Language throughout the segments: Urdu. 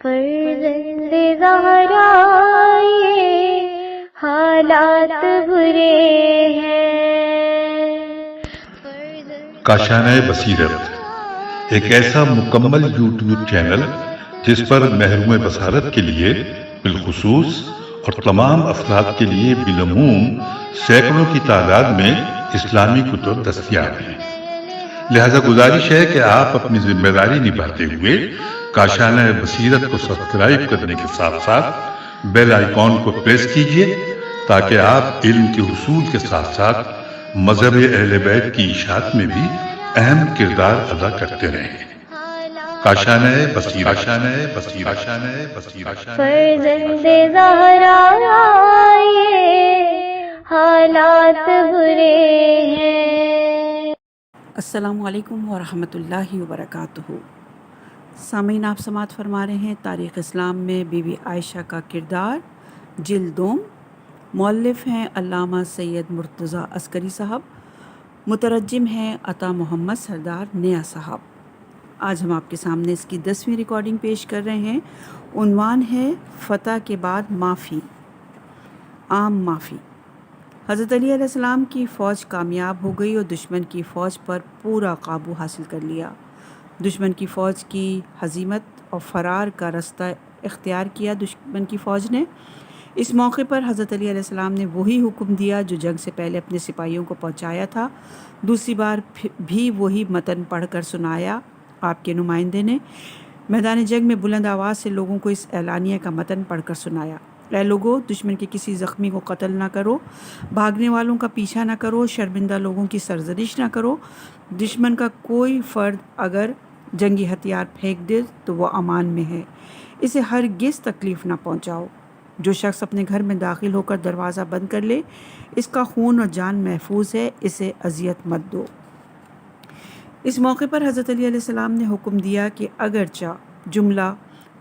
فرزند زہرا یہ حالات برے ہیں۔ کاشانۂ بصیرت ایک ایسا مکمل یوٹیوب چینل جس پر محروم بصارت کے لیے بالخصوص اور تمام افراد کے لیے بالعموم سینکڑوں کی تعداد میں اسلامی کتب دستیاب ہیں۔ لہذا گزارش ہے کہ آپ اپنی ذمہ داری نبھاتے ہوئے کاشانۂ بصیرت کو سبسکرائب کرنے کے ساتھ ساتھ بیل آئیکن کو پریس کیجیے تاکہ آپ علم کے حصول کے ساتھ ساتھ مذہب اہل بیت کی اشاعت میں بھی اہم کردار ادا کرتے رہیں۔ کاشانۂ بصیرت، کاشانۂ بصیرت، کاشانۂ بصیرت۔ فرزند زہرا یہ حالات برے ہیں۔ السلام علیکم ورحمۃ اللہ وبرکاتہ۔ سامعین، آپ سماعت فرما رہے ہیں تاریخ اسلام میں بی بی عائشہ کا کردار، جلد دوم۔ مؤلف ہیں علامہ سید مرتضیٰ عسکری صاحب، مترجم ہیں عطا محمد سردار نیا صاحب۔ آج ہم آپ کے سامنے اس کی 10ویں ریکارڈنگ پیش کر رہے ہیں۔ عنوان ہے فتح کے بعد معافی، عام معافی۔ حضرت علی علیہ السلام کی فوج کامیاب ہو گئی اور دشمن کی فوج پر پورا قابو حاصل کر لیا۔ دشمن کی فوج کی ہزیمت اور فرار کا رستہ اختیار کیا دشمن کی فوج نے۔ اس موقع پر حضرت علی علیہ السلام نے وہی حکم دیا جو جنگ سے پہلے اپنے سپاہیوں کو پہنچایا تھا۔ دوسری بار بھی وہی متن پڑھ کر سنایا آپ کے نمائندے نے۔ میدان جنگ میں بلند آواز سے لوگوں کو اس اعلانیہ کا متن پڑھ کر سنایا: اے لوگو، دشمن کے کسی زخمی کو قتل نہ کرو، بھاگنے والوں کا پیچھا نہ کرو، شرمندہ لوگوں کی سرزنش نہ کرو۔ دشمن کا کوئی فرد اگر جنگی ہتھیار پھینک دے تو وہ امان میں ہے، اسے ہرگز تکلیف نہ پہنچاؤ۔ جو شخص اپنے گھر میں داخل ہو کر دروازہ بند کر لے، اس کا خون اور جان محفوظ ہے، اسے اذیت مت دو۔ اس موقع پر حضرت علی علیہ السلام نے حکم دیا کہ اگرچہ جملہ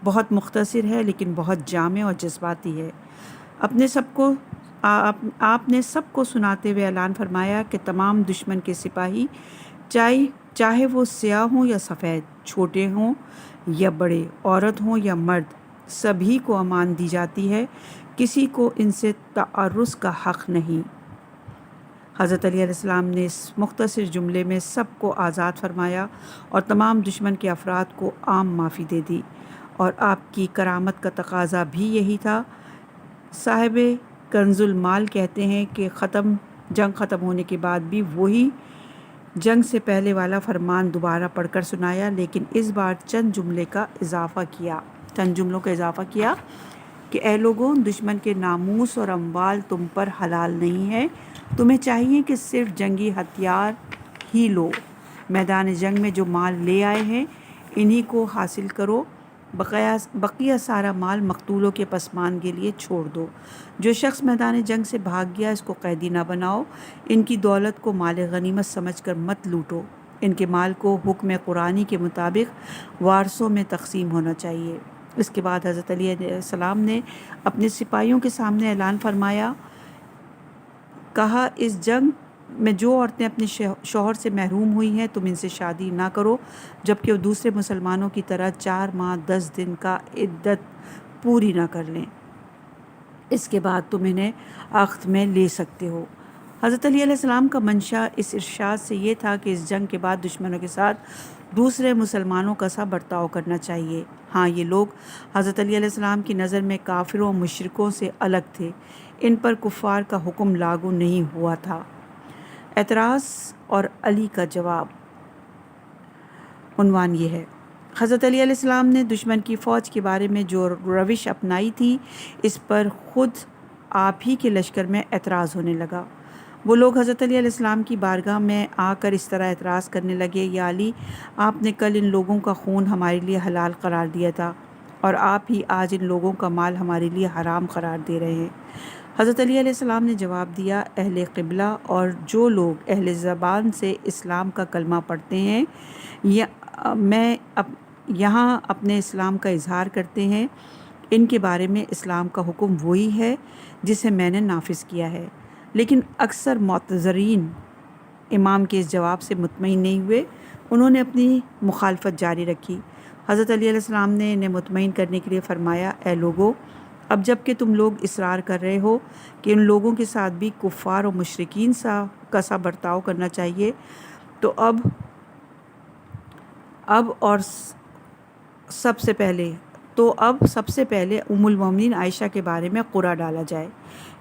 بہت مختصر ہے لیکن بہت جامع اور جذباتی ہے۔ آپ نے سب کو سناتے ہوئے اعلان فرمایا کہ تمام دشمن کے سپاہی، چاہے وہ سیاہ ہوں یا سفید، چھوٹے ہوں یا بڑے، عورت ہوں یا مرد، سبھی کو امان دی جاتی ہے، کسی کو ان سے تعرض کا حق نہیں۔ حضرت علی علیہ السلام نے اس مختصر جملے میں سب کو آزاد فرمایا اور تمام دشمن کے افراد کو عام معافی دے دی، اور آپ کی کرامت کا تقاضا بھی یہی تھا۔ صاحب کنز المال کہتے ہیں کہ جنگ ختم ہونے کے بعد بھی وہی جنگ سے پہلے والا فرمان دوبارہ پڑھ کر سنایا، لیکن اس بار چند جملوں کا اضافہ کیا کہ اے لوگوں، دشمن کے ناموس اور اموال تم پر حلال نہیں ہے، تمہیں چاہیے کہ صرف جنگی ہتھیار ہی لو، میدان جنگ میں جو مال لے آئے ہیں انہی کو حاصل کرو، بقیہ سارا مال مقتولوں کے پسماند کے لیے چھوڑ دو۔ جو شخص میدان جنگ سے بھاگ گیا اس کو قیدی نہ بناؤ، ان کی دولت کو مال غنیمت سمجھ کر مت لوٹو، ان کے مال کو حکم قرآنی کے مطابق وارثوں میں تقسیم ہونا چاہیے۔ اس کے بعد حضرت علی علیہ السلام نے اپنے سپاہیوں کے سامنے اعلان فرمایا، کہا اس جنگ میں جو عورتیں اپنے شوہر سے محروم ہوئی ہیں تم ان سے شادی نہ کرو جبکہ وہ دوسرے مسلمانوں کی طرح 4 ماہ 10 دن کا عدت پوری نہ کر لیں، اس کے بعد تم انہیں عقد میں لے سکتے ہو۔ حضرت علی علیہ السلام کا منشا اس ارشاد سے یہ تھا کہ اس جنگ کے بعد دشمنوں کے ساتھ دوسرے مسلمانوں کا سا برتاؤ کرنا چاہیے۔ ہاں، یہ لوگ حضرت علی علیہ السلام کی نظر میں کافروں اور مشرکوں سے الگ تھے، ان پر کفار کا حکم لاگو نہیں ہوا تھا۔ اعتراض اور علی کا جواب۔ عنوان یہ ہے: حضرت علی علیہ السلام نے دشمن کی فوج کے بارے میں جو روش اپنائی تھی اس پر خود آپ ہی کے لشکر میں اعتراض ہونے لگا۔ وہ لوگ حضرت علی علیہ السلام کی بارگاہ میں آ کر اس طرح اعتراض کرنے لگے: یا علی، آپ نے کل ان لوگوں کا خون ہمارے لیے حلال قرار دیا تھا اور آپ ہی آج ان لوگوں کا مال ہمارے لیے حرام قرار دے رہے ہیں۔ حضرت علی علیہ السلام نے جواب دیا: اہل قبلہ اور جو لوگ اہل زبان سے اسلام کا کلمہ پڑھتے ہیں میں یہاں اپنے اسلام کا اظہار کرتے ہیں، ان کے بارے میں اسلام کا حکم وہی ہے جسے میں نے نافذ کیا ہے۔ لیکن اکثر معتذرین امام کے اس جواب سے مطمئن نہیں ہوئے، انہوں نے اپنی مخالفت جاری رکھی۔ حضرت علی علیہ السلام نے انہیں مطمئن کرنے کے لیے فرمایا، اے لوگو، اب جب کہ تم لوگ اصرار کر رہے ہو کہ ان لوگوں کے ساتھ بھی کفار و مشرکین سا برتاؤ کرنا چاہیے، تو اب سب سے پہلے ام المومنین عائشہ کے بارے میں قرعہ ڈالا جائے،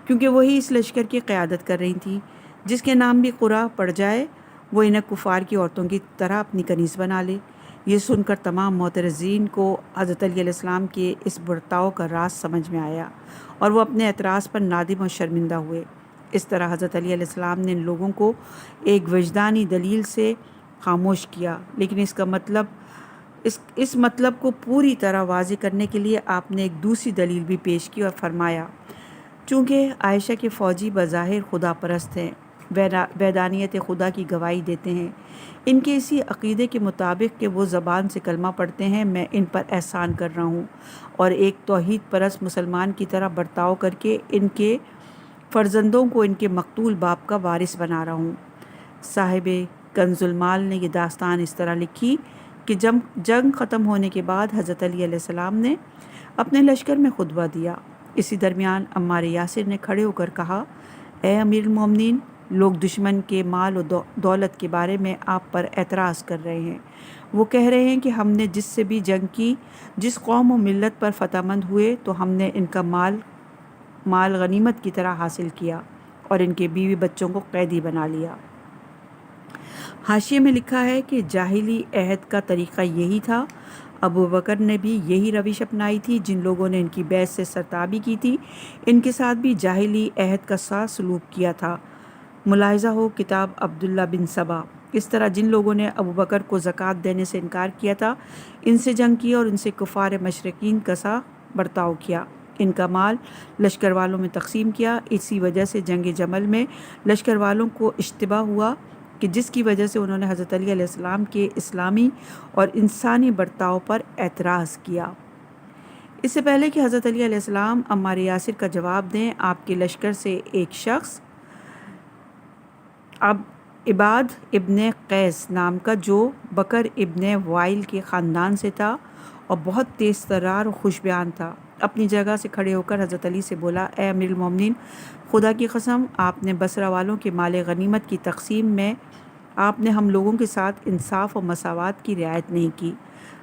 کیونکہ وہی اس لشکر کی قیادت کر رہی تھی۔ جس کے نام بھی قرعہ پڑ جائے وہ انہیں کفار کی عورتوں کی طرح اپنی کنیز بنا لے۔ یہ سن کر تمام معترضین کو حضرت علی علیہ السلام کے اس برتاؤ کا راز سمجھ میں آیا اور وہ اپنے اعتراض پر نادم اور شرمندہ ہوئے۔ اس طرح حضرت علی علیہ السلام نے ان لوگوں کو ایک وجدانی دلیل سے خاموش کیا، لیکن اس مطلب کو پوری طرح واضح کرنے کے لیے آپ نے ایک دوسری دلیل بھی پیش کی اور فرمایا، چونکہ عائشہ کے فوجی بظاہر خدا پرست ہیں، وحدانیت خدا کی گواہی دیتے ہیں، ان کے اسی عقیدے کے مطابق کہ وہ زبان سے کلمہ پڑھتے ہیں، میں ان پر احسان کر رہا ہوں اور ایک توحید پرست مسلمان کی طرح برتاؤ کر کے ان کے فرزندوں کو ان کے مقتول باپ کا وارث بنا رہا ہوں۔ صاحب کنز المال نے یہ داستان اس طرح لکھی کہ جنگ ختم ہونے کے بعد حضرت علی علیہ السلام نے اپنے لشکر میں خطبہ دیا۔ اسی درمیان عمار یاسر نے کھڑے ہو کر کہا، اے امیر المومنین، لوگ دشمن کے مال و دولت کے بارے میں آپ پر اعتراض کر رہے ہیں۔ وہ کہہ رہے ہیں کہ ہم نے جس سے بھی جنگ کی، جس قوم و ملت پر فتح مند ہوئے، تو ہم نے ان کا مال غنیمت کی طرح حاصل کیا اور ان کے بیوی بچوں کو قیدی بنا لیا۔ حاشیے میں لکھا ہے کہ جاہلی عہد کا طریقہ یہی تھا، ابو بکر نے بھی یہی روش اپنائی تھی، جن لوگوں نے ان کی بیعت سے سرتابی کی تھی ان کے ساتھ بھی جاہلی عہد کا سا سلوک کیا تھا۔ ملاحظہ ہو کتاب عبداللہ بن سبا۔ اس طرح جن لوگوں نے ابو بکر کو زکوٰۃ دینے سے انکار کیا تھا، ان سے جنگ کی اور ان سے کفار مشرکین کا سا برتاؤ کیا، ان کا مال لشکر والوں میں تقسیم کیا۔ اسی وجہ سے جنگ جمل میں لشکر والوں کو اشتباہ ہوا کہ جس کی وجہ سے انہوں نے حضرت علی علیہ السلام کے اسلامی اور انسانی برتاؤ پر اعتراض کیا۔ اس سے پہلے کہ حضرت علی علیہ السلام عمار یاسر کا جواب دیں، آپ کے لشکر سے ایک شخص عباد ابن قیس نام کا، جو بکر ابن وائل کے خاندان سے تھا اور بہت تیز ترار و خوش بیان تھا، اپنی جگہ سے کھڑے ہو کر حضرت علی سے بولا، اے امیر المومنین، خدا کی قسم، آپ نے بصرہ والوں کے مال غنیمت کی تقسیم میں آپ نے ہم لوگوں کے ساتھ انصاف و مساوات کی رعایت نہیں کی۔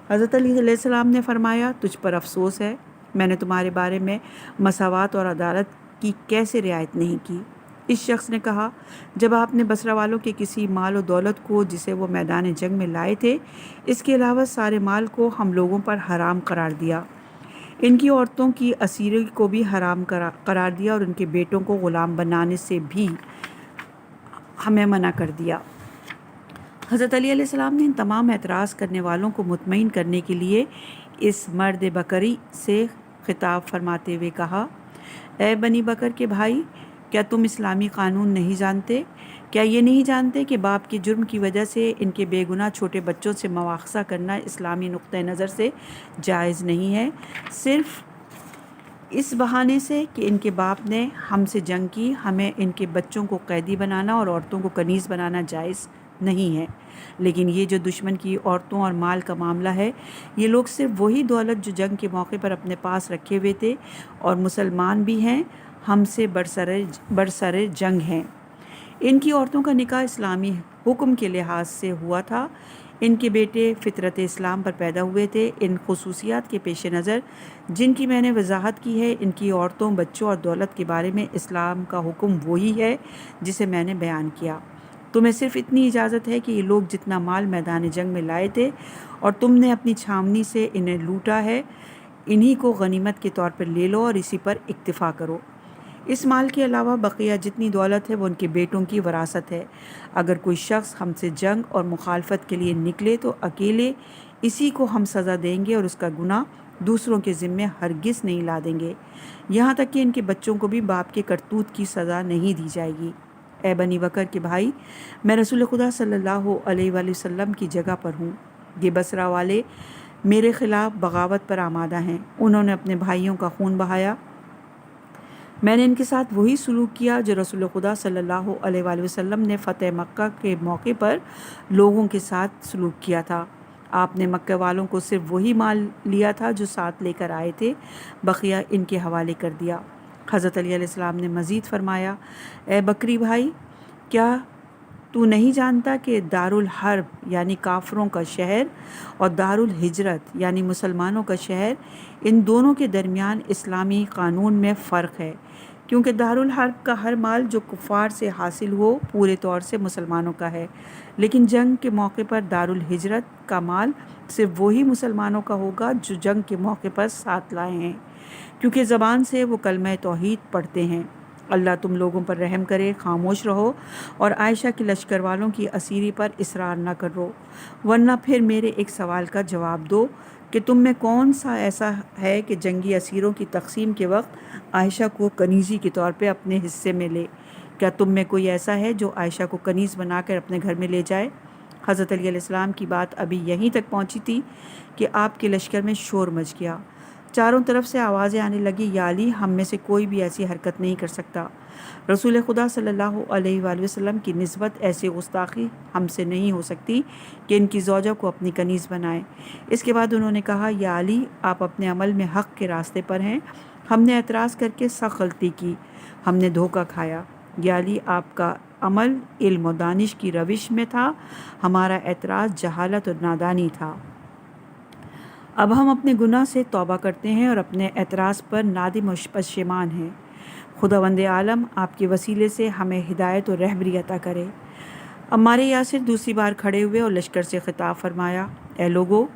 حضرت علی علیہ السلام نے فرمایا، تجھ پر افسوس ہے، میں نے تمہارے بارے میں مساوات اور عدالت کی کیسے رعایت نہیں کی؟ اس شخص نے کہا، جب آپ نے بصرہ والوں کے کسی مال و دولت کو جسے وہ میدان جنگ میں لائے تھے، اس کے علاوہ سارے مال کو ہم لوگوں پر حرام قرار دیا، ان کی عورتوں کی اسیری کو بھی حرام قرار دیا اور ان کے بیٹوں کو غلام بنانے سے بھی ہمیں منع کر دیا۔ حضرت علی علیہ السلام نے ان تمام اعتراض کرنے والوں کو مطمئن کرنے کے لیے اس مرد بکری سے خطاب فرماتے ہوئے کہا، اے بنی بکر کے بھائی، کیا تم اسلامی قانون نہیں جانتے؟ کیا یہ نہیں جانتے کہ باپ کے جرم کی وجہ سے ان کے بے گناہ چھوٹے بچوں سے مواخذہ کرنا اسلامی نقطۂ نظر سے جائز نہیں ہے، صرف اس بہانے سے کہ ان کے باپ نے ہم سے جنگ کی، ہمیں ان کے بچوں کو قیدی بنانا اور عورتوں کو کنیز بنانا جائز نہیں ہے۔ لیکن یہ جو دشمن کی عورتوں اور مال کا معاملہ ہے، یہ لوگ صرف وہی دولت جو جنگ کے موقع پر اپنے پاس رکھے ہوئے تھے اور مسلمان بھی ہیں، ہم سے برسر جنگ ہیں۔ ان کی عورتوں کا نکاح اسلامی حکم کے لحاظ سے ہوا تھا، ان کے بیٹے فطرت اسلام پر پیدا ہوئے تھے۔ ان خصوصیات کے پیش نظر جن کی میں نے وضاحت کی ہے، ان کی عورتوں، بچوں اور دولت کے بارے میں اسلام کا حکم وہی ہے جسے میں نے بیان کیا۔ تمہیں صرف اتنی اجازت ہے کہ یہ لوگ جتنا مال میدان جنگ میں لائے تھے اور تم نے اپنی چھاونی سے انہیں لوٹا ہے، انہی کو غنیمت کے طور پر لے لو اور اسی پر اکتفا کرو۔ اس مال کے علاوہ بقیہ جتنی دولت ہے وہ ان کے بیٹوں کی وراثت ہے۔ اگر کوئی شخص ہم سے جنگ اور مخالفت کے لیے نکلے تو اکیلے اسی کو ہم سزا دیں گے اور اس کا گناہ دوسروں کے ذمے ہرگز نہیں لا دیں گے، یہاں تک کہ ان کے بچوں کو بھی باپ کے کرتوت کی سزا نہیں دی جائے گی۔ اے بنی بکر کے بھائی، میں رسول خدا صلی اللہ علیہ وآلہ وسلم کی جگہ پر ہوں۔ یہ بصرہ والے میرے خلاف بغاوت پر آمادہ ہیں، انہوں نے اپنے بھائیوں کا خون بہایا، میں نے ان کے ساتھ وہی سلوک کیا جو رسول خدا صلی اللہ علیہ وآلہ وسلم نے فتح مکہ کے موقع پر لوگوں کے ساتھ سلوک کیا تھا۔ آپ نے مکہ والوں کو صرف وہی مال لیا تھا جو ساتھ لے کر آئے تھے، بقیہ ان کے حوالے کر دیا۔ حضرت علی علیہ السلام نے مزید فرمایا، اے بکری بھائی، کیا تو نہیں جانتا کہ دارالحرب یعنی کافروں کا شہر اور دارالہجرت یعنی مسلمانوں کا شہر، ان دونوں کے درمیان اسلامی قانون میں فرق ہے، کیونکہ دارالحرب کا ہر مال جو کفار سے حاصل ہو پورے طور سے مسلمانوں کا ہے، لیکن جنگ کے موقع پر دارالہجرت کا مال صرف وہی مسلمانوں کا ہوگا جو جنگ کے موقع پر ساتھ لائے ہیں، کیونکہ زبان سے وہ کلمہ توحید پڑھتے ہیں۔ اللہ تم لوگوں پر رحم کرے، خاموش رہو اور عائشہ کے لشکر والوں کی اسیری پر اصرار نہ کرو، ورنہ پھر میرے ایک سوال کا جواب دو کہ تم میں کون سا ایسا ہے کہ جنگی اسیروں کی تقسیم کے وقت عائشہ کو کنیزی کے طور پہ اپنے حصے میں لے؟ کیا تم میں کوئی ایسا ہے جو عائشہ کو کنیز بنا کر اپنے گھر میں لے جائے؟ حضرت علی علیہ السلام کی بات ابھی یہیں تک پہنچی تھی کہ آپ کے لشکر میں شور مچ گیا۔ چاروں طرف سے آوازیں آنے لگی، یا علی، ہم میں سے کوئی بھی ایسی حرکت نہیں کر سکتا۔ رسول خدا صلی اللہ علیہ وآلہ وسلم کی نسبت ایسی گستاخی ہم سے نہیں ہو سکتی کہ ان کی زوجہ کو اپنی کنیز بنائیں۔ اس کے بعد انہوں نے کہا، یا علی، آپ اپنے عمل میں حق کے راستے پر ہیں، ہم نے اعتراض کر کے سخت غلطی کی، ہم نے دھوکہ کھایا۔ یا علی، آپ کا عمل علم و دانش کی روش میں تھا، ہمارا اعتراض جہالت اور نادانی تھا۔ اب ہم اپنے گناہ سے توبہ کرتے ہیں اور اپنے اعتراض پر نادم و پشیمان ہیں۔ خداوند عالم آپ کے وسیلے سے ہمیں ہدایت و رہبری عطا کرے۔ عمار یاسر دوسری بار کھڑے ہوئے اور لشکر سے خطاب فرمایا، اے لوگو،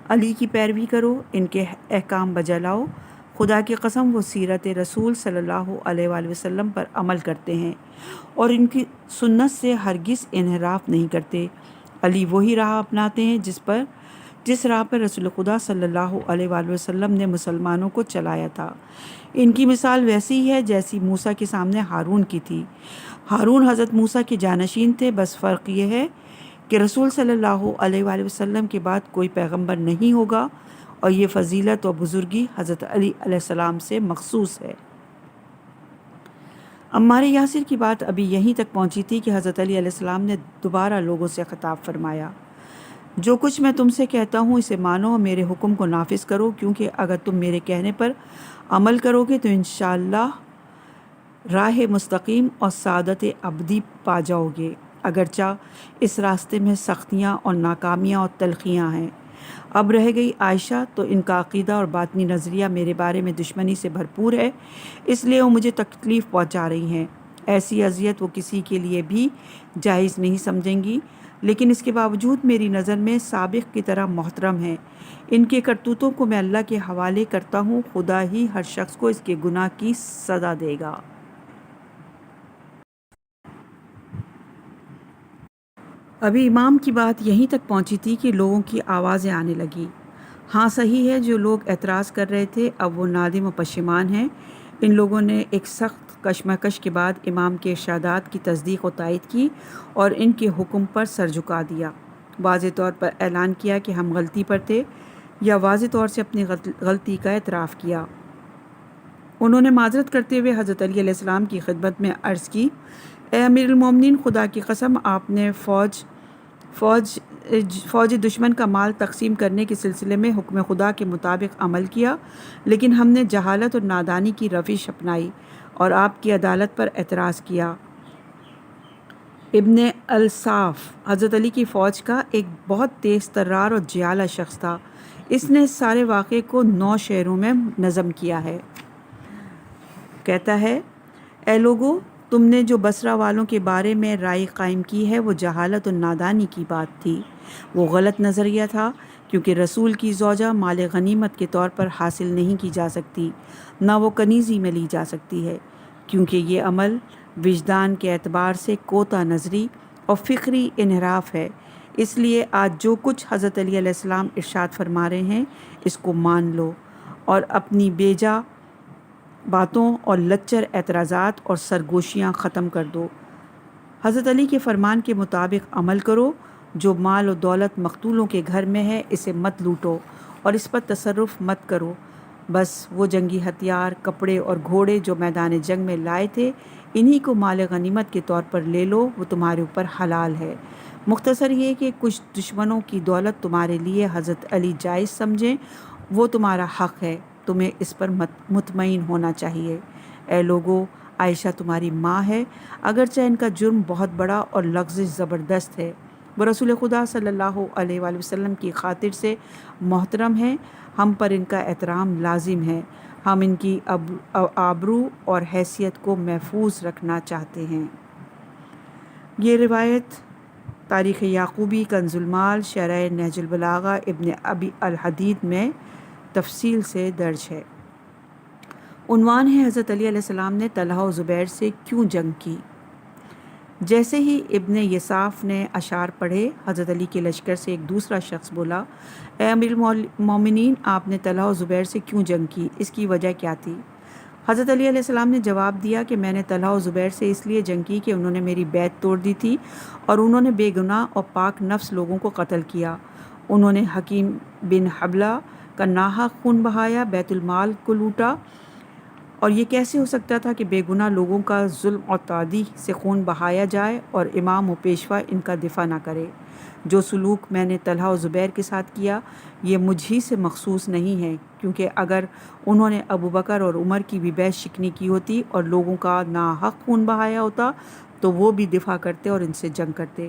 علی کی پیروی کرو، ان کے احکام بجا لاؤ۔ خدا کی قسم وہ سیرت رسول صلی اللہ علیہ وآلہ وسلم پر عمل کرتے ہیں اور ان کی سنت سے ہرگز انحراف نہیں کرتے۔ علی وہی راہ اپناتے ہیں جس راہ پر رسول خدا صلی اللہ علیہ وآلہ وسلم نے مسلمانوں کو چلایا تھا۔ ان کی مثال ویسی ہی ہے جیسی موسیٰ کے سامنے ہارون کی تھی۔ ہارون حضرت موسیٰ کے جانشین تھے، بس فرق یہ ہے کہ رسول صلی اللہ علیہ وآلہ وسلم کے بعد کوئی پیغمبر نہیں ہوگا، اور یہ فضیلت و بزرگی حضرت علی علیہ السلام سے مخصوص ہے۔ عمار یاسر کی بات ابھی یہیں تک پہنچی تھی کہ حضرت علی علیہ السلام نے دوبارہ لوگوں سے خطاب فرمایا، جو کچھ میں تم سے کہتا ہوں اسے مانو اور میرے حکم کو نافذ کرو، کیونکہ اگر تم میرے کہنے پر عمل کرو گے تو انشاءاللہ راہ مستقیم اور سعادت ابدی پا جاؤ گے، اگرچہ اس راستے میں سختیاں اور ناکامیاں اور تلخیاں ہیں۔ اب رہ گئی عائشہ، تو ان کا عقیدہ اور باطنی نظریہ میرے بارے میں دشمنی سے بھرپور ہے، اس لیے وہ مجھے تکلیف پہنچا رہی ہیں۔ ایسی اذیت وہ کسی کے لیے بھی جائز نہیں سمجھیں گی، لیکن اس کے باوجود میری نظر میں سابق کی طرح محترم ہیں۔ ان کے کرتوتوں کو میں اللہ کے حوالے کرتا ہوں، خدا ہی ہر شخص کو اس کے گناہ کی سزا دے گا۔ ابھی امام کی بات یہیں تک پہنچی تھی کہ لوگوں کی آوازیں آنے لگی۔ ہاں صحیح ہے، جو لوگ اعتراض کر رہے تھے اب وہ نادم و پشیمان ہیں۔ ان لوگوں نے ایک سخت کشمکش کے بعد امام کے ارشادات کی تصدیق و تائید کی اور ان کے حکم پر سر جھکا دیا، واضح طور پر اعلان کیا کہ ہم غلطی پر تھے، یا واضح طور سے اپنی غلطی کا اعتراف کیا۔ انہوں نے معذرت کرتے ہوئے حضرت علی علیہ السلام کی خدمت میں عرض کی، اے امیر المومنین، خدا کی قسم آپ نے فوج دشمن کا مال تقسیم کرنے کے سلسلے میں حکم خدا کے مطابق عمل کیا، لیکن ہم نے جہالت اور نادانی کی روش اپنائی اور آپ کی عدالت پر اعتراض کیا۔ ابن الصاف حضرت علی کی فوج کا ایک بہت تیز ترار اور جیالہ شخص تھا، اس نے سارے واقعے کو 9 شعروں میں نظم کیا ہے۔ کہتا ہے، اے لوگو، تم نے جو بصرہ والوں کے بارے میں رائے قائم کی ہے وہ جہالت اور نادانی کی بات تھی، وہ غلط نظریہ تھا، کیونکہ رسول کی زوجہ مال غنیمت کے طور پر حاصل نہیں کی جا سکتی، نہ وہ کنیزی میں لی جا سکتی ہے، کیونکہ یہ عمل وجدان کے اعتبار سے کوتاہ نظری اور فکری انحراف ہے۔ اس لیے آج جو کچھ حضرت علی علیہ السلام ارشاد فرما رہے ہیں اس کو مان لو اور اپنی بیجا باتوں اور لچر اعتراضات اور سرگوشیاں ختم کر دو۔ حضرت علی کے فرمان کے مطابق عمل کرو، جو مال و دولت مقتولوں کے گھر میں ہے اسے مت لوٹو اور اس پر تصرف مت کرو، بس وہ جنگی ہتھیار، کپڑے اور گھوڑے جو میدان جنگ میں لائے تھے انہی کو مال غنیمت کے طور پر لے لو، وہ تمہارے اوپر حلال ہے۔ مختصر یہ کہ کچھ دشمنوں کی دولت تمہارے لیے حضرت علی جائز سمجھیں، وہ تمہارا حق ہے، تمہیں اس پر مطمئن ہونا چاہیے۔ اے لوگو، عائشہ تمہاری ماں ہے، اگرچہ ان کا جرم بہت بڑا اور لغزش زبردست ہے، وہ رسول خدا صلی اللہ علیہ وآلہ وسلم کی خاطر سے محترم ہیں، ہم پر ان کا احترام لازم ہے، ہم ان کی آبرو اور حیثیت کو محفوظ رکھنا چاہتے ہیں۔ یہ روایت تاریخ یعقوبی، کنز المال، شرح نہج البلاغہ، ابن ابی الحدید میں تفصیل سے درج ہے۔ عنوان ہے حضرت علی علیہ السلام نے طلحہ و زبیر سے کیوں جنگ کی۔ جیسے ہی ابن یساف نے اشعار پڑھے، حضرت علی کے لشکر سے ایک دوسرا شخص بولا، اے امیر المومنین، آپ نے طلحہ و زبیر سے کیوں جنگ کی؟ اس کی وجہ کیا تھی؟ حضرت علی علیہ السلام نے جواب دیا کہ میں نے طلحہ و زبیر سے اس لیے جنگ کی کہ انہوں نے میری بیعت توڑ دی تھی اور انہوں نے بے گناہ اور پاک نفس لوگوں کو قتل کیا۔ انہوں نے حکیم بن حبلہ کا ناحق خون بہایا، بیت المال کو لوٹا، اور یہ کیسے ہو سکتا تھا کہ بے گناہ لوگوں کا ظلم اور تعدی سے خون بہایا جائے اور امام و پیشوا ان کا دفاع نہ کرے؟ جو سلوک میں نے طلحہ و زبیر کے ساتھ کیا یہ مجھ ہی سے مخصوص نہیں ہے، کیونکہ اگر انہوں نے ابو بکر اور عمر کی بھی بیعت شکنی کی ہوتی اور لوگوں کا ناحق خون بہایا ہوتا تو وہ بھی دفاع کرتے اور ان سے جنگ کرتے۔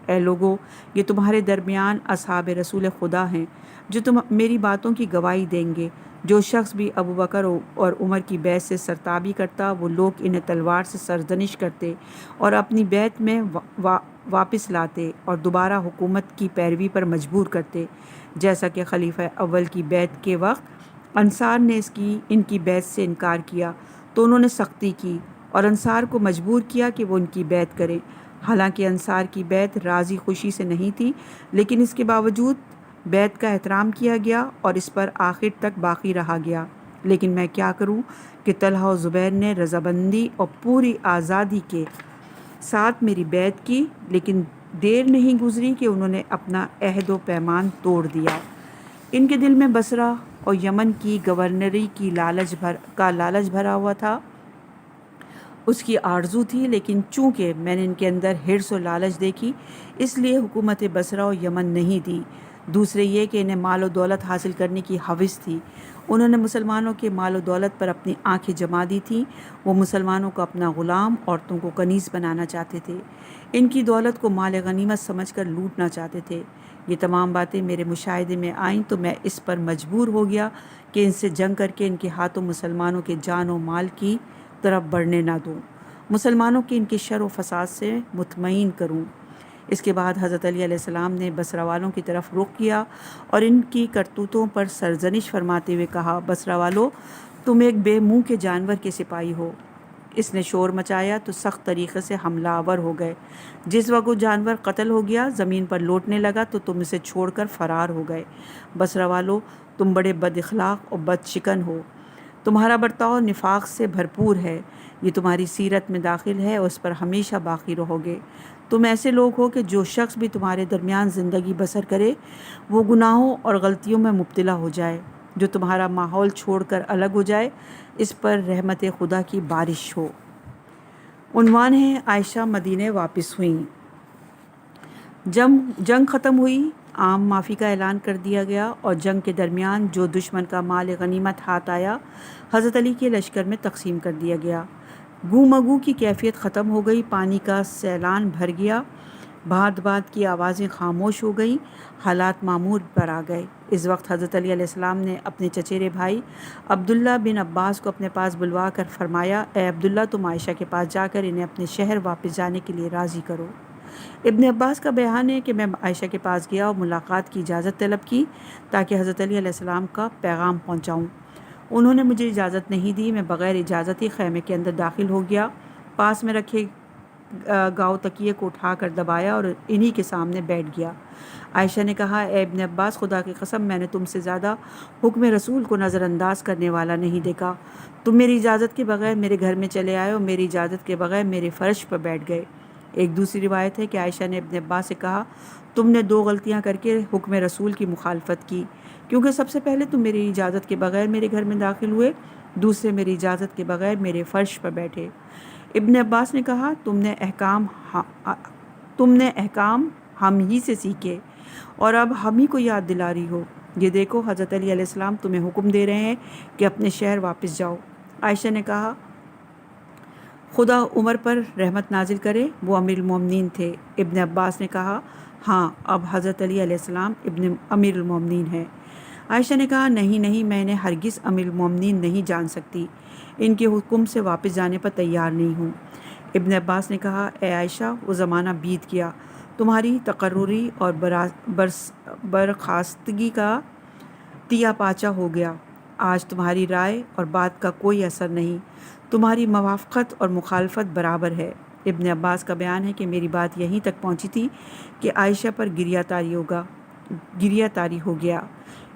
اے لوگو، یہ تمہارے درمیان اصحاب رسول خدا ہیں جو میری باتوں کی گواہی دیں گے۔ جو شخص بھی ابو بکر اور عمر کی بیعت سے سرتابی کرتا، وہ لوگ انہیں تلوار سے سرزنش کرتے اور اپنی بیعت میں واپس لاتے اور دوبارہ حکومت کی پیروی پر مجبور کرتے، جیسا کہ خلیفہ اول کی بیعت کے وقت انصار نے ان کی بیعت سے انکار کیا تو انہوں نے سختی کی اور انصار کو مجبور کیا کہ وہ ان کی بیعت کریں، حالانکہ انصار کی بیعت راضی خوشی سے نہیں تھی، لیکن اس کے باوجود بیعت کا احترام کیا گیا اور اس پر آخر تک باقی رہا گیا۔ لیکن میں کیا کروں کہ طلحہ و زبیر نے رضامندی اور پوری آزادی کے ساتھ میری بیعت کی، لیکن دیر نہیں گزری کہ انہوں نے اپنا عہد و پیمان توڑ دیا۔ ان کے دل میں بصرہ اور یمن کی گورنری کی لالچ بھرا ہوا تھا، اس کی آرزو تھی، لیکن چونکہ میں نے ان کے اندر حرص و لالچ دیکھی اس لیے حکومت بصرہ و یمن نہیں دی۔ دوسرے یہ کہ انہیں مال و دولت حاصل کرنے کی ہوس تھی، انہوں نے مسلمانوں کے مال و دولت پر اپنی آنکھیں جما دی تھیں، وہ مسلمانوں کو اپنا غلام، عورتوں کو کنیز بنانا چاہتے تھے، ان کی دولت کو مال غنیمت سمجھ کر لوٹنا چاہتے تھے۔ یہ تمام باتیں میرے مشاہدے میں آئیں تو میں اس پر مجبور ہو گیا کہ ان سے جنگ کر کے ان کے ہاتھوں مسلمانوں کے جان و مال کی طرف بڑھنے نہ دوں، مسلمانوں کے ان کے شر و فساد سے مطمئن کروں۔ اس کے بعد حضرت علی علیہ السلام نے بصرہ والوں کی طرف رخ کیا اور ان کی کرتوتوں پر سرزنش فرماتے ہوئے کہا، بصرہ والو، تم ایک بے منہ کے جانور کے سپاہی ہو۔ اس نے شور مچایا تو سخت طریقے سے حملہ آور ہو گئے۔ جس وقت وہ جانور قتل ہو گیا، زمین پر لوٹنے لگا تو تم اسے چھوڑ کر فرار ہو گئے۔ بصرہ والو، تم بڑے بد اخلاق اور بد شکن ہو، تمہارا برتاؤ نفاق سے بھرپور ہے، یہ تمہاری سیرت میں داخل ہے اور اس پر ہمیشہ باقی رہو گے۔ تم ایسے لوگ ہو کہ جو شخص بھی تمہارے درمیان زندگی بسر کرے وہ گناہوں اور غلطیوں میں مبتلا ہو جائے، جو تمہارا ماحول چھوڑ کر الگ ہو جائے اس پر رحمت خدا کی بارش ہو۔ عنوان ہے عائشہ مدینہ واپس ہوئیں۔ جنگ ختم ہوئی، عام معافی کا اعلان کر دیا گیا اور جنگ کے درمیان جو دشمن کا مال غنیمت ہاتھ آیا حضرت علی کے لشکر میں تقسیم کر دیا گیا۔ گو مگو کی کیفیت ختم ہو گئی، پانی کا سیلان بھر گیا، بھات بھات کی آوازیں خاموش ہو گئیں، حالات معمول پر آ گئے۔ اس وقت حضرت علی علیہ السلام نے اپنے چچیرے بھائی عبداللہ بن عباس کو اپنے پاس بلوا کر فرمایا، اے عبداللہ، تم عائشہ کے پاس جا کر انہیں اپنے شہر واپس جانے کے لیے راضی کرو۔ ابن عباس کا بیان ہے کہ میں عائشہ کے پاس گیا اور ملاقات کی اجازت طلب کی تاکہ حضرت علی علیہ السلام کا پیغام پہنچاؤں۔ انہوں نے مجھے اجازت نہیں دی، میں بغیر اجازت ہی خیمے کے اندر داخل ہو گیا، پاس میں رکھے گاؤ تکیے کو اٹھا کر دبایا اور انہی کے سامنے بیٹھ گیا۔ عائشہ نے کہا، اے ابن عباس، خدا کی قسم میں نے تم سے زیادہ حکم رسول کو نظر انداز کرنے والا نہیں دیکھا، تم میری اجازت کے بغیر میرے گھر میں چلے آئے اور میری اجازت کے بغیر میرے فرش پر بیٹھ گئے۔ ایک دوسری روایت ہے کہ عائشہ نے ابن عباس سے کہا، تم نے 2 غلطیاں کر کے حکم رسول کی مخالفت کی، کیونکہ سب سے پہلے تم میری اجازت کے بغیر میرے گھر میں داخل ہوئے، دوسرے میری اجازت کے بغیر میرے فرش پر بیٹھے۔ ابن عباس نے کہا، تم نے احکام ہم ہی سے سیکھے اور اب ہم ہی کو یاد دلا رہی ہو۔ یہ دیکھو حضرت علی علیہ السلام تمہیں حکم دے رہے ہیں کہ اپنے شہر واپس جاؤ۔ عائشہ نے کہا خدا عمر پر رحمت نازل کرے، وہ امیر المومنین تھے۔ ابن عباس نے کہا ہاں اب حضرت علی علیہ السلام امیر المومنین ہیں۔ عائشہ نے کہا نہیں میں انہیں ہرگز امیر المومنین نہیں جان سکتی، ان کے حکم سے واپس جانے پر تیار نہیں ہوں۔ ابن عباس نے کہا اے عائشہ وہ زمانہ بیت گیا، تمہاری تقرری اور برخاستگی کا تیا پاچا ہو گیا، آج تمہاری رائے اور بات کا کوئی اثر نہیں، تمہاری موافقت اور مخالفت برابر ہے۔ ابن عباس کا بیان ہے کہ میری بات یہیں تک پہنچی تھی کہ عائشہ پر گریہ طاری ہو گیا،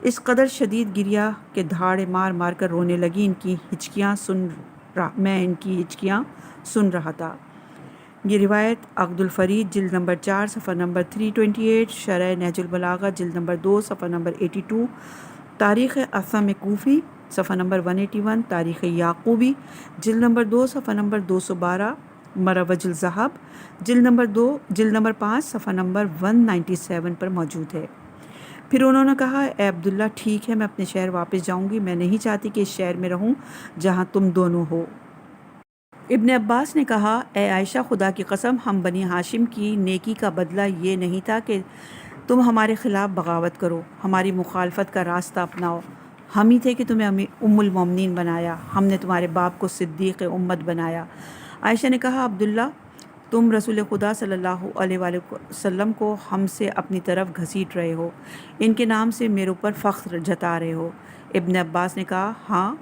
اس قدر شدید گریہ کہ دھاڑے مار مار کر رونے لگی۔ میں ان کی ہچکیاں سن رہا تھا۔ یہ روایت عقد الفرید جلد نمبر 4 صفحہ نمبر 328، شرح نہج البلاغہ جلد نمبر 2 صفحہ نمبر 82، تاریخ اعظم کوفی صفحہ نمبر 181، تاریخ یعقوبی جلد نمبر 2 صفحہ نمبر 212، مروج الذہب جلد نمبر 5 صفحہ نمبر 197 پر موجود ہے۔ پھر انہوں نے کہا اے عبداللہ ٹھیک ہے میں اپنے شہر واپس جاؤں گی، میں نہیں چاہتی کہ اس شہر میں رہوں جہاں تم دونوں ہو۔ ابن عباس نے کہا اے عائشہ خدا کی قسم ہم بنی ہاشم کی نیکی کا بدلہ یہ نہیں تھا کہ تم ہمارے خلاف بغاوت کرو، ہماری مخالفت کا راستہ اپناؤ، ہم ہی تھے کہ تمہیں ام المومنین بنایا، ہم نے تمہارے باپ کو صدیق امت بنایا۔ عائشہ نے کہا عبداللہ تم رسول خدا صلی اللہ علیہ وآلہ وسلم کو ہم سے اپنی طرف گھسیٹ رہے ہو، ان کے نام سے میرے اوپر فخر جتا رہے ہو۔ ابن عباس نے کہا ہاں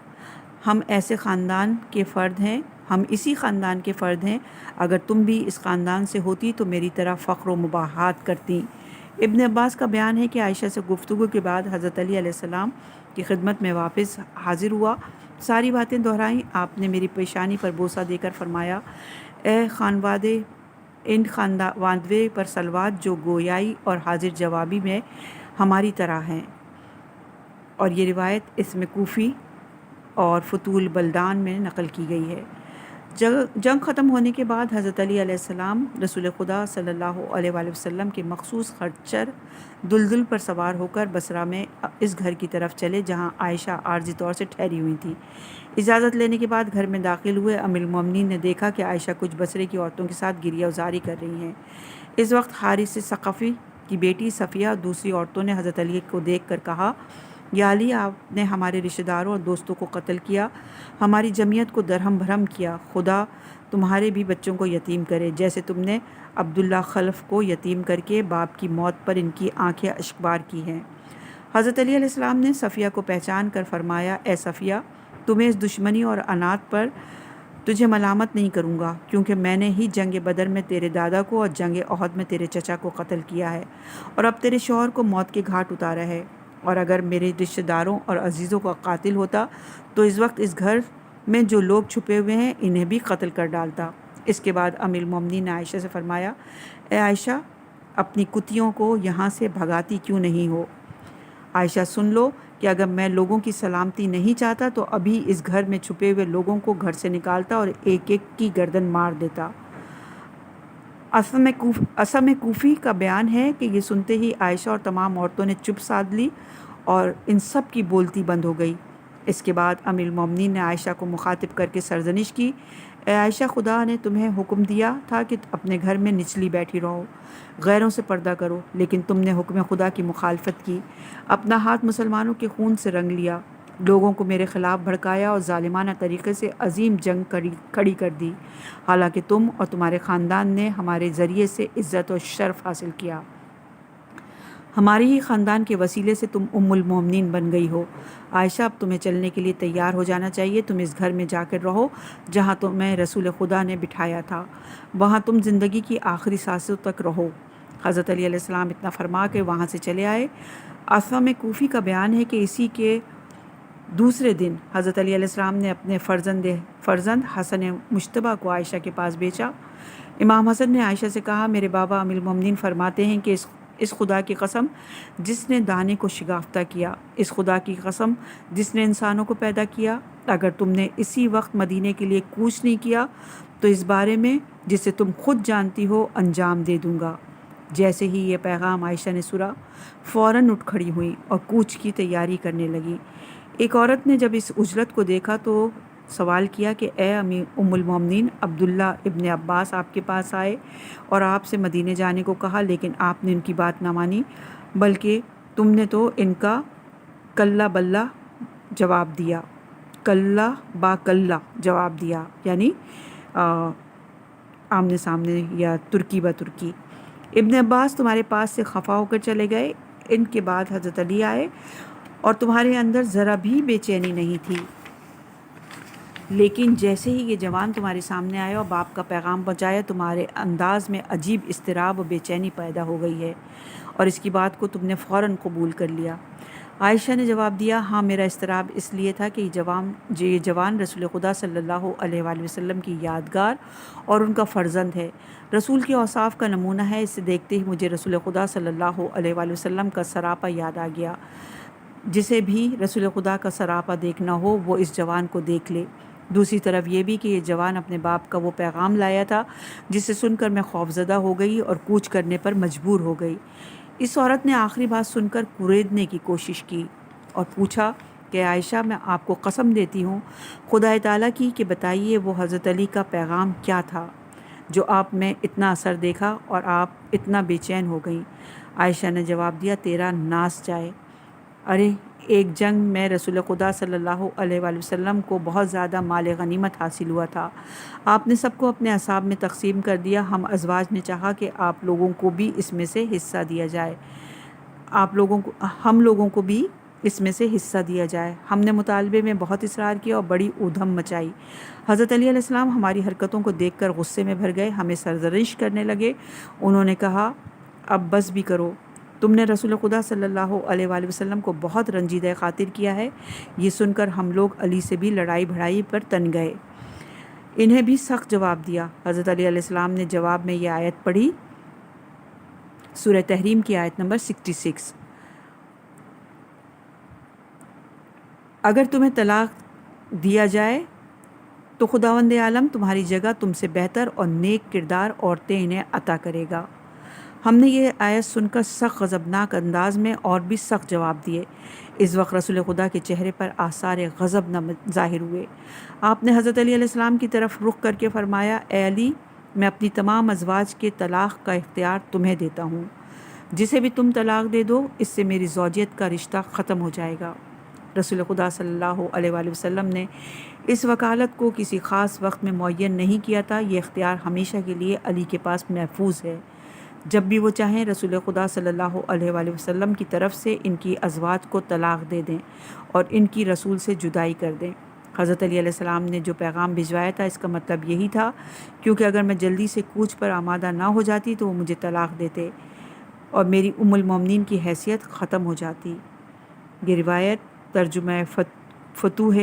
ہم ایسے خاندان کے فرد ہیں، ہم اسی خاندان کے فرد ہیں، اگر تم بھی اس خاندان سے ہوتی تو میری طرح فخر و مباحات کرتی۔ ابن عباس کا بیان ہے کہ عائشہ سے گفتگو کے بعد حضرت علی علیہ السلام کی خدمت میں واپس حاضر ہوا، ساری باتیں دہرائیں، آپ نے میری پیشانی پر بوسہ دے کر فرمایا اے خانوادے ان خانوادے پر صلوات جو گویائی اور حاضر جوابی میں ہماری طرح ہیں۔ اور یہ روایت اسم کوفی اور فتول بلدان میں نقل کی گئی ہے۔ جنگ ختم ہونے کے بعد حضرت علی علیہ السلام رسول خدا صلی اللہ علیہ وآلہ وسلم کے مخصوص خچر دلدل پر سوار ہو کر بصرہ میں اس گھر کی طرف چلے جہاں عائشہ عارضی طور سے ٹھہری ہوئی تھی۔ اجازت لینے کے بعد گھر میں داخل ہوئے امیر المومنین نے دیکھا کہ عائشہ کچھ بصرے کی عورتوں کے ساتھ گریہ ازاری کر رہی ہیں۔ اس وقت حارث ثقفی کی بیٹی صفیہ اور دوسری عورتوں نے حضرت علی کو دیکھ کر کہا یا علی آپ نے ہمارے رشتہ داروں اور دوستوں کو قتل کیا، ہماری جمعیت کو درہم بھرم کیا، خدا تمہارے بھی بچوں کو یتیم کرے جیسے تم نے عبداللہ خلف کو یتیم کر کے باپ کی موت پر ان کی آنکھیں اشکبار کی ہیں۔ حضرت علی علیہ السلام نے صفیہ کو پہچان کر فرمایا اے صفیہ تمہیں اس دشمنی اور عناد پر تجھے ملامت نہیں کروں گا، کیونکہ میں نے ہی جنگ بدر میں تیرے دادا کو اور جنگ احد میں تیرے چچا کو قتل کیا ہے اور اب تیرے شوہر کو موت کے گھاٹ اتارا ہے، اور اگر میرے رشتہ داروں اور عزیزوں کا قاتل ہوتا تو اس وقت اس گھر میں جو لوگ چھپے ہوئے ہیں انہیں بھی قتل کر ڈالتا۔ اس کے بعد امیر المومنین نے عائشہ سے فرمایا اے عائشہ اپنی کتیوں کو یہاں سے بھگاتی کیوں نہیں ہو؟ عائشہ سن لو کہ اگر میں لوگوں کی سلامتی نہیں چاہتا تو ابھی اس گھر میں چھپے ہوئے لوگوں کو گھر سے نکالتا اور ایک ایک کی گردن مار دیتا۔ اسم کوفی کا بیان ہے کہ یہ سنتے ہی عائشہ اور تمام عورتوں نے چپ سادھ لی اور ان سب کی بولتی بند ہو گئی۔ اس کے بعد امیر المومنین نے عائشہ کو مخاطب کر کے سرزنش کی اے عائشہ خدا نے تمہیں حکم دیا تھا کہ اپنے گھر میں نچلی بیٹھی رہو، غیروں سے پردہ کرو، لیکن تم نے حکم خدا کی مخالفت کی، اپنا ہاتھ مسلمانوں کے خون سے رنگ لیا، لوگوں کو میرے خلاف بھڑکایا اور ظالمانہ طریقے سے عظیم جنگ کھڑی کر دی، حالانکہ تم اور تمہارے خاندان نے ہمارے ذریعے سے عزت اور شرف حاصل کیا، ہمارے ہی خاندان کے وسیلے سے تم ام المومنین بن گئی ہو۔ عائشہ اب تمہیں چلنے کے لیے تیار ہو جانا چاہیے، تم اس گھر میں جا کر رہو جہاں تمہیں رسول خدا نے بٹھایا تھا، وہاں تم زندگی کی آخری سانسوں تک رہو۔ حضرت علی علیہ السلام اتنا فرما کے وہاں سے چلے آئے۔ اسم کوفی کا بیان ہے کہ اسی کے دوسرے دن حضرت علی علیہ السلام نے اپنے فرزند حسن مجتبیٰ کو عائشہ کے پاس بھیجا۔ امام حسن نے عائشہ سے کہا میرے بابا امیر المومنین فرماتے ہیں کہ اس خدا کی قسم جس نے دانے کو شگافتہ کیا، اس خدا کی قسم جس نے انسانوں کو پیدا کیا، اگر تم نے اسی وقت مدینے کے لیے کوچ نہیں کیا تو اس بارے میں جسے تم خود جانتی ہو انجام دے دوں گا۔ جیسے ہی یہ پیغام عائشہ نے سنا فوراً اٹھ کھڑی ہوئی اور کوچ کی تیاری کرنے لگی۔ ایک عورت نے جب اس عجلت کو دیکھا تو سوال کیا کہ اے ام المومنین، عبداللہ ابن عباس آپ کے پاس آئے اور آپ سے مدینے جانے کو کہا، لیکن آپ نے ان کی بات نہ مانی، بلکہ تم نے تو ان کا کلا بلا جواب دیا، کلا با کلا جواب دیا، یعنی آمنے سامنے یا ترکی با ترکی۔ ابن عباس تمہارے پاس سے خفا ہو کر چلے گئے۔ ان کے بعد حضرت علی آئے اور تمہارے اندر ذرا بھی بے چینی نہیں تھی، لیکن جیسے ہی یہ جوان تمہارے سامنے آیا اور باپ کا پیغام پہنچایا، تمہارے انداز میں عجیب اضطراب و بے چینی پیدا ہو گئی ہے اور اس کی بات کو تم نے فوراً قبول کر لیا۔ عائشہ نے جواب دیا، ہاں، میرا اضطراب اس لیے تھا کہ یہ جوان رسول خدا صلی اللہ علیہ وآلہ وسلم کی یادگار اور ان کا فرزند ہے، رسول کے اوصاف کا نمونہ ہے۔ اسے دیکھتے ہی مجھے رسول خدا صلی اللہ علیہ وآلہ وسلم کا سراپا یاد آ گیا۔ جسے بھی رسول خدا کا سراپا دیکھنا ہو وہ اس جوان کو دیکھ لے۔ دوسری طرف یہ بھی کہ یہ جوان اپنے باپ کا وہ پیغام لایا تھا جسے سن کر میں خوفزدہ ہو گئی اور کوچ کرنے پر مجبور ہو گئی۔ اس عورت نے آخری بات سن کر کریدنے کی کوشش کی اور پوچھا کہ عائشہ، میں آپ کو قسم دیتی ہوں خدا تعالیٰ کی کہ بتائیے وہ حضرت علی کا پیغام کیا تھا جو آپ میں اتنا اثر دیکھا اور آپ اتنا بے چین ہو گئیں۔ عائشہ نے جواب دیا، تیرا ناس جائے، ارے ایک جنگ میں رسول خدا صلی اللہ علیہ وآلہ وسلم کو بہت زیادہ مال غنیمت حاصل ہوا تھا، آپ نے سب کو اپنے اصحاب میں تقسیم کر دیا، ہم ازواج نے چاہا کہ آپ لوگوں کو بھی اس میں سے حصہ دیا جائے، ہم لوگوں کو بھی اس میں سے حصہ دیا جائے۔ ہم نے مطالبے میں بہت اصرار کیا اور بڑی اودھم مچائی۔ حضرت علی علیہ السلام ہماری حرکتوں کو دیکھ کر غصے میں بھر گئے، ہمیں سرزنش کرنے لگے۔ انہوں نے کہا، اب بس بھی کرو، تم نے رسول خدا صلی اللہ علیہ وآلہ وسلم کو بہت رنجیدہ خاطر کیا ہے۔ یہ سن کر ہم لوگ علی سے بھی لڑائی بھڑائی پر تن گئے، انہیں بھی سخت جواب دیا۔ حضرت علی علیہ السلام نے جواب میں یہ آیت پڑھی، سورہ تحریم کی آیت نمبر 66، اگر تمہیں طلاق دیا جائے تو خداوند عالم تمہاری جگہ تم سے بہتر اور نیک کردار عورتیں انہیں عطا کرے گا۔ ہم نے یہ آیت سن کر سخت غضبناک انداز میں اور بھی سخت جواب دیے۔ اس وقت رسول خدا کے چہرے پر آثار غضب نہ ظاہر ہوئے۔ آپ نے حضرت علی علیہ السلام کی طرف رخ کر کے فرمایا، اے علی، میں اپنی تمام ازواج کے طلاق کا اختیار تمہیں دیتا ہوں، جسے بھی تم طلاق دے دو اس سے میری زوجیت کا رشتہ ختم ہو جائے گا۔ رسول خدا صلی اللہ علیہ وآلہ وسلم نے اس وکالت کو کسی خاص وقت میں معین نہیں کیا تھا، یہ اختیار ہمیشہ کے لیے علی کے پاس محفوظ ہے، جب بھی وہ چاہیں رسول خدا صلی اللہ علیہ وآلہ وسلم کی طرف سے ان کی ازواج کو طلاق دے دیں اور ان کی رسول سے جدائی کر دیں۔ حضرت علی علیہ السلام نے جو پیغام بھجوایا تھا اس کا مطلب یہی تھا، کیونکہ اگر میں جلدی سے کوچ پر آمادہ نہ ہو جاتی تو وہ مجھے طلاق دیتے اور میری ام المومنین کی حیثیت ختم ہو جاتی۔ یہ روایت ترجمہ فتوح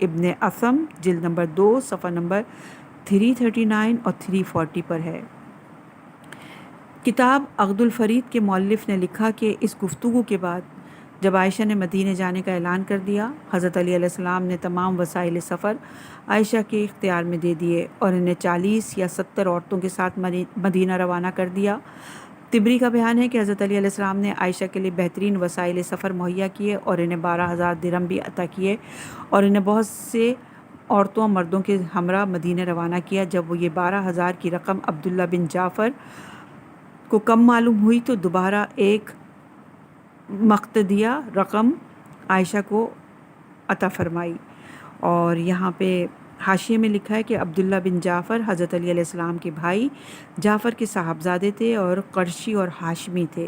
ابن اثم جلد نمبر 2 صفحہ نمبر 339 اور 340 پر ہے۔ کتاب عقد الفرید کے مؤلف نے لکھا کہ اس گفتگو کے بعد جب عائشہ نے مدینے جانے کا اعلان کر دیا، حضرت علی علیہ السلام نے تمام وسائل سفر عائشہ کے اختیار میں دے دیے اور انہیں 40 یا 70 عورتوں کے ساتھ مدینہ روانہ کر دیا۔ طبری کا بیان ہے کہ حضرت علی علیہ السلام نے عائشہ کے لیے بہترین وسائل سفر مہیا کیے اور انہیں 12,000 درہم بھی عطا کیے اور انہیں بہت سے عورتوں اور مردوں کے ہمراہ مدینہ روانہ کیا۔ جب وہ یہ 12,000 کی رقم عبداللہ بن جعفر کو کم معلوم ہوئی تو دوبارہ ایک مقتدیہ رقم عائشہ کو عطا فرمائی، اور یہاں پہ حاشیے میں لکھا ہے کہ عبداللہ بن جعفر حضرت علی علیہ السلام کے بھائی جعفر کے صاحبزادے تھے اور قرشی اور ہاشمی تھے۔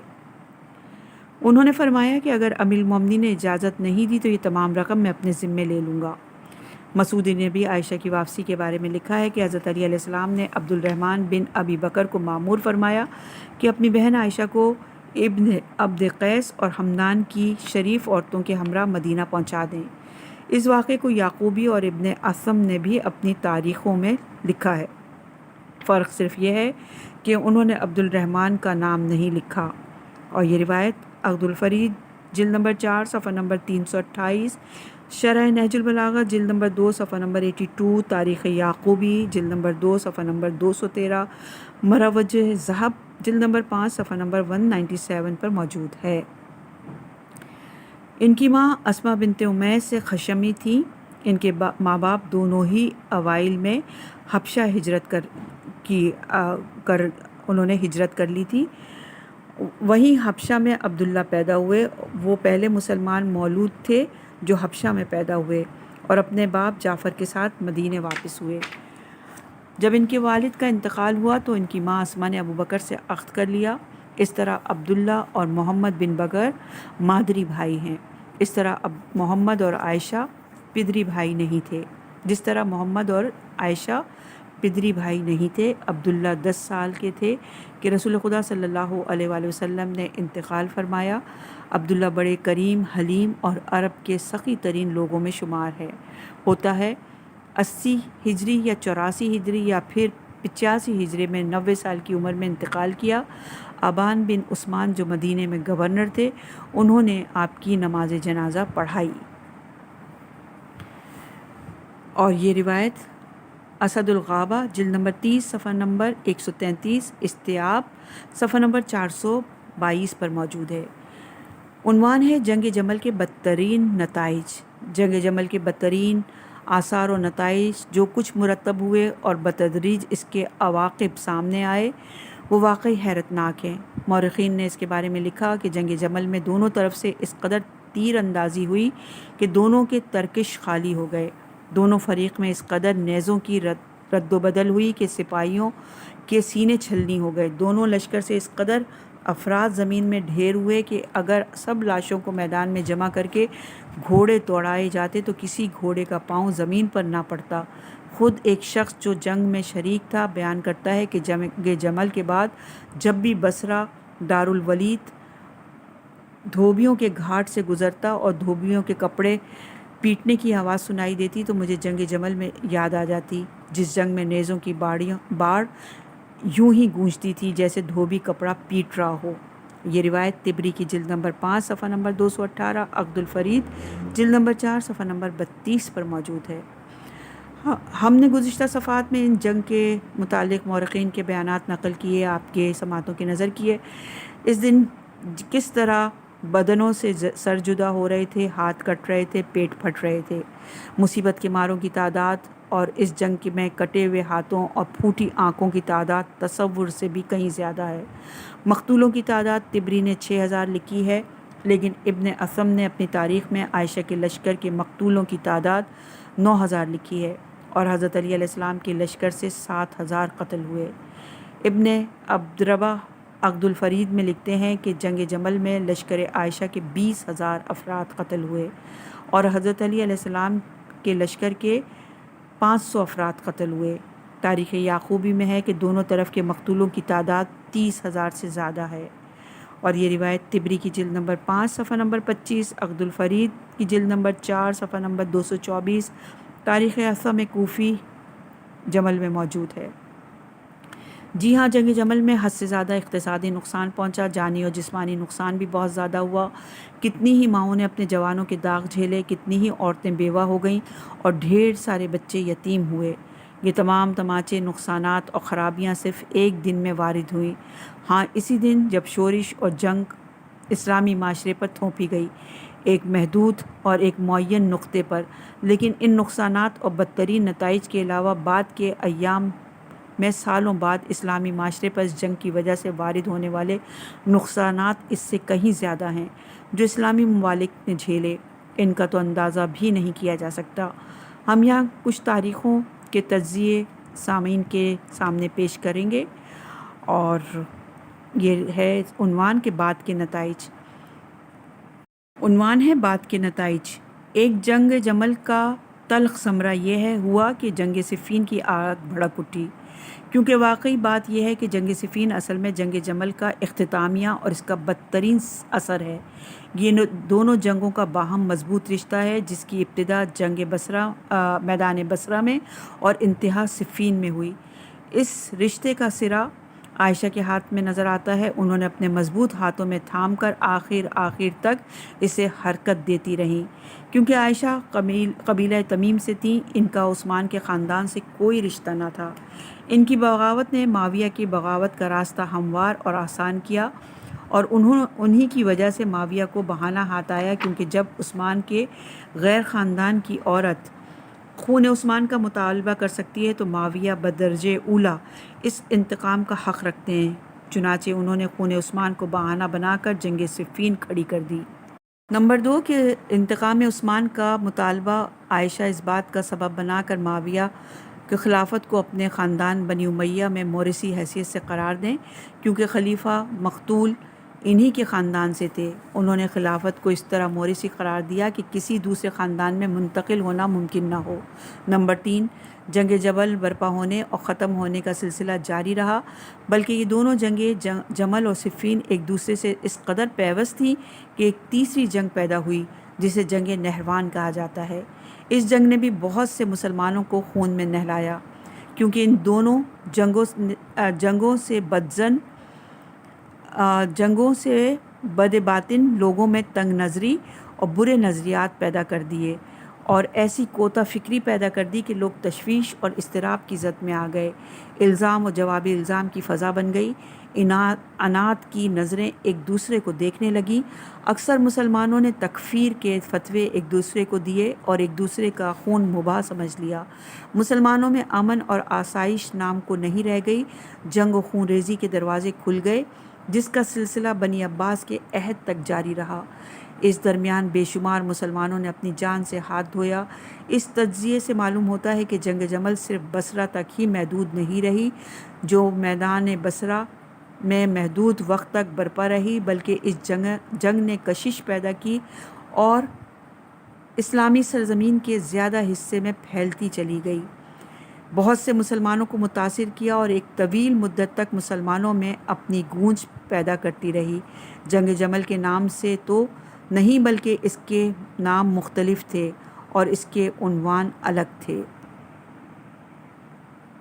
انہوں نے فرمایا کہ اگر امیر المومنین نے اجازت نہیں دی تو یہ تمام رقم میں اپنے ذمے لے لوں گا۔ مسعودی نے بھی عائشہ کی واپسی کے بارے میں لکھا ہے کہ حضرت علی علیہ السلام نے عبد الرحمن بن ابی بکر کو مامور فرمایا کہ اپنی بہن عائشہ کو ابن عبد قیس اور حمدان کی شریف عورتوں کے ہمراہ مدینہ پہنچا دیں۔ اس واقعے کو یعقوبی اور ابن اسم نے بھی اپنی تاریخوں میں لکھا ہے، فرق صرف یہ ہے کہ انہوں نے عبد الرحمن کا نام نہیں لکھا، اور یہ روایت عقد الفرید جلد نمبر 4 صفحہ نمبر 328 شرح نہج البلاغہ جلد نمبر 2 صفحہ نمبر 82، تاریخ یعقوبی جلد نمبر 2 صفحہ نمبر 213، مروج ذہب جلد نمبر 5 صفحہ نمبر 197 پر موجود ہے۔ ان کی ماں اسماء بنت امیس سے خشمی تھیں۔ ان کے ماں باپ دونوں ہی اوائل میں حبشہ انہوں نے ہجرت کر لی تھی۔ وہیں حبشہ میں عبداللہ پیدا ہوئے۔ وہ پہلے مسلمان مولود تھے جو حبشہ میں پیدا ہوئے اور اپنے باپ جعفر کے ساتھ مدینے واپس ہوئے۔ جب ان کے والد کا انتقال ہوا تو ان کی ماں اسماء نے ابو بکر سے عقد کر لیا۔ اس طرح عبداللہ اور محمد بن بکر مادری بھائی ہیں۔ اس طرح محمد اور عائشہ پدری بھائی نہیں تھے۔ جس طرح محمد اور عائشہ پدری بھائی نہیں تھے۔ عبداللہ 10 سال کے تھے کہ رسول خدا صلی اللہ علیہ وآلہ وسلم نے انتقال فرمایا۔ عبداللہ بڑے کریم، حلیم اور عرب کے سخی ترین لوگوں میں شمار ہوتا ہے۔ 80 ہجری یا 84 ہجری یا پھر 85 ہجری میں 90 سال کی عمر میں انتقال کیا۔ ابان بن عثمان جو مدینے میں گورنر تھے، انہوں نے آپ کی نماز جنازہ پڑھائی۔ اور یہ روایت اسد الغابہ جلد نمبر 30 صفحہ نمبر 133، استیاب صفحہ نمبر 422 پر موجود ہے۔ عنوان ہے جنگ جمل کے بدترین نتائج۔ جنگ جمل کے بدترین آثار و نتائج جو کچھ مرتب ہوئے اور بتدریج اس کے عواقب سامنے آئے وہ واقعی حیرت ناک ہیں۔ مورخین نے اس کے بارے میں لکھا کہ جنگ جمل میں دونوں طرف سے اس قدر تیر اندازی ہوئی کہ دونوں کے ترکش خالی ہو گئے۔ دونوں فریق میں اس قدر نیزوں کی رد و بدل ہوئی کہ سپاہیوں کے سینے چھلنی ہو گئے۔ دونوں لشکر سے اس قدر افراد زمین میں ڈھیر ہوئے کہ اگر سب لاشوں کو میدان میں جمع کر کے گھوڑے دوڑائے جاتے تو کسی گھوڑے کا پاؤں زمین پر نہ پڑتا۔ خود ایک شخص جو جنگ میں شریک تھا بیان کرتا ہے کہ جنگ جمل کے بعد جب بھی بصرہ دارالولید دھوبیوں کے گھاٹ سے گزرتا اور دھوبیوں کے کپڑے پیٹنے کی آواز سنائی دیتی تو مجھے جنگ جمل میں یاد آ جاتی، جس جنگ میں نیزوں کی باڑ یوں ہی گونجتی تھی جیسے دھوبی کپڑا پیٹ رہا ہو۔ یہ روایت طبری کی جلد نمبر 5 صفحہ نمبر 218، عقد الفرید جلد نمبر 4 صفحہ نمبر 32 پر موجود ہے۔ ہم نے گزشتہ صفحات میں ان جنگ کے متعلق مورخین کے بیانات نقل کیے، آپ کے سماعتوں کی نظر کیے۔ اس دن کس طرح بدنوں سے سر جدا ہو رہے تھے، ہاتھ کٹ رہے تھے، پیٹ پھٹ رہے تھے۔ مصیبت کے ماروں کی تعداد اور اس جنگ میں کٹے ہوئے ہاتھوں اور پھوٹی آنکھوں کی تعداد تصور سے بھی کہیں زیادہ ہے۔ مقتولوں کی تعداد طبری نے 6000 لکھی ہے، لیکن ابن اسم نے اپنی تاریخ میں عائشہ کے لشکر کے مقتولوں کی تعداد 9000 لکھی ہے اور حضرت علی علیہ السلام کے لشکر سے 7000 قتل ہوئے۔ ابن عبدربہ عقد الفرید میں لکھتے ہیں کہ جنگ جمل میں لشکر عائشہ کے 20000 افراد قتل ہوئے اور حضرت علی علیہ السلام کے لشکر کے 500 افراد قتل ہوئے۔ تاریخ یعقوبی میں ہے کہ دونوں طرف کے مقتولوں کی تعداد 30000 سے زیادہ ہے۔ اور یہ روایت طبری کی جلد نمبر 5 صفحہ نمبر 25، عقد الفرید کی جلد نمبر 4 صفحہ نمبر 224، تاریخ اسم کوفی جمل میں موجود ہے۔ جی ہاں، جنگ جمل میں حد سے زیادہ اقتصادی نقصان پہنچا، جانی اور جسمانی نقصان بھی بہت زیادہ ہوا۔ کتنی ہی ماؤں نے اپنے جوانوں کے داغ جھیلے، کتنی ہی عورتیں بیوہ ہو گئیں اور ڈھیر سارے بچے یتیم ہوئے۔ یہ تمام تماچے، نقصانات اور خرابیاں صرف ایک دن میں وارد ہوئیں۔ ہاں، اسی دن جب شورش اور جنگ اسلامی معاشرے پر تھوپی گئی، ایک محدود اور ایک معین نقطے پر، لیکن ان نقصانات اور بدترین نتائج کے علاوہ بعد کے ایام میں سالوں بعد اسلامی معاشرے پر اس جنگ کی وجہ سے وارد ہونے والے نقصانات اس سے کہیں زیادہ ہیں جو اسلامی ممالک نے جھیلے۔ ان کا تو اندازہ بھی نہیں کیا جا سکتا۔ ہم یہاں کچھ تاریخوں کے تجزیے سامعین کے سامنے پیش کریں گے اور یہ ہے عنوان کے بعد کے نتائج۔ عنوان ہے بعد کے نتائج۔ ایک جنگ جمل کا تلخ ثمرہ یہ ہوا کہ جنگ صفین کی آگ بھڑک اٹھی، کیونکہ واقعی بات یہ ہے کہ جنگ صفین اصل میں جنگ جمل کا اختتامیہ اور اس کا بدترین اثر ہے۔ یہ دونوں جنگوں کا باہم مضبوط رشتہ ہے جس کی ابتدا جنگ میدان بصرہ میں اور انتہا صفین میں ہوئی۔ اس رشتے کا سرا عائشہ کے ہاتھ میں نظر آتا ہے۔ انہوں نے اپنے مضبوط ہاتھوں میں تھام کر آخر تک اسے حرکت دیتی رہیں۔ کیونکہ عائشہ قبیلہ تمیم سے تھیں، ان کا عثمان کے خاندان سے کوئی رشتہ نہ تھا۔ ان کی بغاوت نے معاویہ کی بغاوت کا راستہ ہموار اور آسان کیا، اور انہی کی وجہ سے معاویہ کو بہانہ ہاتھ آیا، کیونکہ جب عثمان کے غیر خاندان کی عورت خون عثمان کا مطالبہ کر سکتی ہے تو معاویہ بدرجہ اولیٰ اس انتقام کا حق رکھتے ہیں۔ چنانچہ انہوں نے خون عثمان کو بہانہ بنا کر جنگ صفین کھڑی کر دی۔ نمبر 2 کہ انتقام عثمان کا مطالبہ عائشہ اس بات کا سبب بنا کر معاویہ کہ خلافت کو اپنے خاندان بنی امیہ میں موروثی حیثیت سے قرار دیں، کیونکہ خلیفہ مقتول انہی کے خاندان سے تھے۔ انہوں نے خلافت کو اس طرح موروثی قرار دیا کہ کسی دوسرے خاندان میں منتقل ہونا ممکن نہ ہو۔ نمبر 3 جنگ جمل برپا ہونے اور ختم ہونے کا سلسلہ جاری رہا، بلکہ یہ دونوں جنگیں جمل اور صفین ایک دوسرے سے اس قدر پیوست تھیں کہ ایک تیسری جنگ پیدا ہوئی جسے جنگ نہروان کہا جاتا ہے۔ اس جنگ نے بھی بہت سے مسلمانوں کو خون میں نہلایا، کیونکہ ان دونوں جنگوں سے بد باطن لوگوں میں تنگ نظری اور برے نظریات پیدا کر دیے، اور ایسی کوتا فکری پیدا کر دی کہ لوگ تشویش اور اضطراب کی زد میں آ گئے۔ الزام و جوابی الزام کی فضا بن گئی، انات کی نظریں ایک دوسرے کو دیکھنے لگیں۔ اکثر مسلمانوں نے تکفیر کے فتوے ایک دوسرے کو دیے اور ایک دوسرے کا خون مباح سمجھ لیا۔ مسلمانوں میں امن اور آسائش نام کو نہیں رہ گئی، جنگ و خون ریزی کے دروازے کھل گئے، جس کا سلسلہ بنی عباس کے عہد تک جاری رہا۔ اس درمیان بے شمار مسلمانوں نے اپنی جان سے ہاتھ دھویا۔ اس تجزیے سے معلوم ہوتا ہے کہ جنگ جمل صرف بصرہ تک ہی محدود نہیں رہی، جو میدان بصرہ میں محدود وقت تک برپا رہی، بلکہ اس جنگ نے کشش پیدا کی اور اسلامی سرزمین کے زیادہ حصے میں پھیلتی چلی گئی، بہت سے مسلمانوں کو متاثر کیا اور ایک طویل مدت تک مسلمانوں میں اپنی گونج پیدا کرتی رہی۔ جنگ جمل کے نام سے تو نہیں، بلکہ اس کے نام مختلف تھے اور اس کے عنوان الگ تھے۔